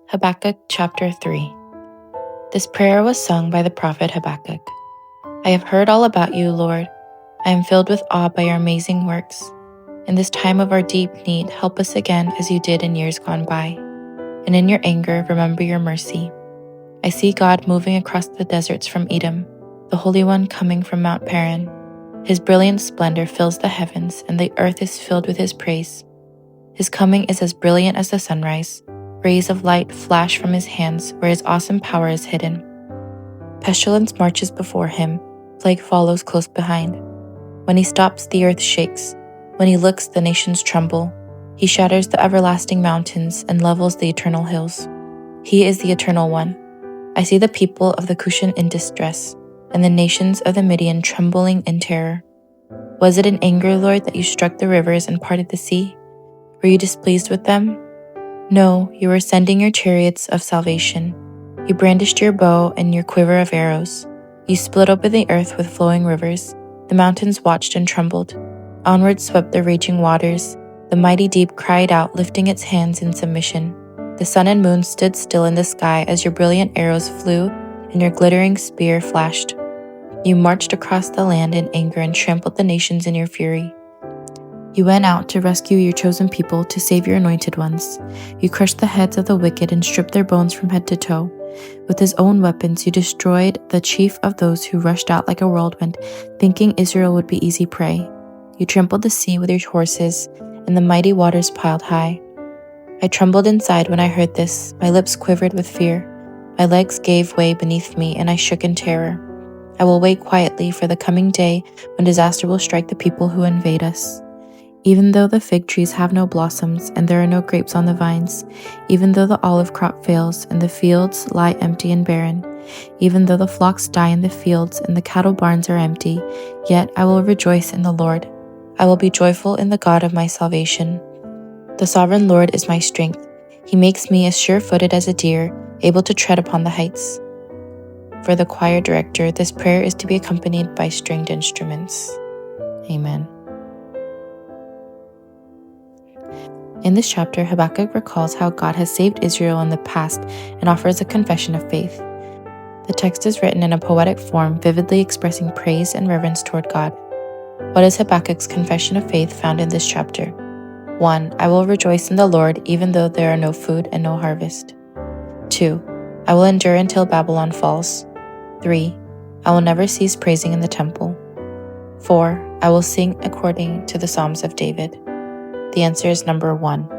Habakkuk chapter 3. This prayer was sung by the prophet Habakkuk. I have heard all about you, Lord. I am filled with awe by your amazing works. In this time of our deep need, help us again as you did in years gone by. And in your anger, remember your mercy. I see God moving across the deserts from Edom, the Holy One coming from Mount Paran. His brilliant splendor fills the heavens, and the earth is filled with his praise. His coming is as brilliant as the sunrise. Rays of light flash from his hands where his awesome power is hidden. Pestilence marches before him, plague follows close behind. When he stops, the earth shakes. When he looks, the nations tremble. He shatters the everlasting mountains and levels the eternal hills. He is the Eternal One. I see the people of the Cushan in distress, and the nations of the Midian trembling in terror. Was it in anger, Lord, that you struck the rivers and parted the sea? Were you displeased with them? No, you were sending your chariots of salvation. You brandished your bow and your quiver of arrows. You split open the earth with flowing rivers. The mountains watched and trembled. Onward swept the raging waters. The mighty deep cried out, lifting its hands in submission. The sun and moon stood still in the sky as your brilliant arrows flew and your glittering spear flashed. You marched across the land in anger and trampled the nations in your fury. You went out to rescue your chosen people, to save your anointed ones. You crushed the heads of the wicked and stripped their bones from head to toe. With his own weapons, you destroyed the chief of those who rushed out like a whirlwind, thinking Israel would be easy prey. You trampled the sea with your horses, and the mighty waters piled high. I trembled inside when I heard this. My lips quivered with fear. My legs gave way beneath me, and I shook in terror. I will wait quietly for the coming day when disaster will strike the people who invade us. Even though the fig trees have no blossoms and there are no grapes on the vines, even though the olive crop fails and the fields lie empty and barren, even though the flocks die in the fields and the cattle barns are empty, yet I will rejoice in the Lord. I will be joyful in the God of my salvation. The sovereign Lord is my strength. He makes me as sure-footed as a deer, able to tread upon the heights. For the choir director, this prayer is to be accompanied by stringed instruments. Amen. In this chapter, Habakkuk recalls how God has saved Israel in the past and offers a confession of faith. The text is written in a poetic form, vividly expressing praise and reverence toward God. What is Habakkuk's confession of faith found in this chapter? 1. I will rejoice in the Lord even though there are no food and no harvest. 2. I will endure until Babylon falls. 3. I will never cease praising in the temple. 4. I will sing according to the Psalms of David. The answer is number 1.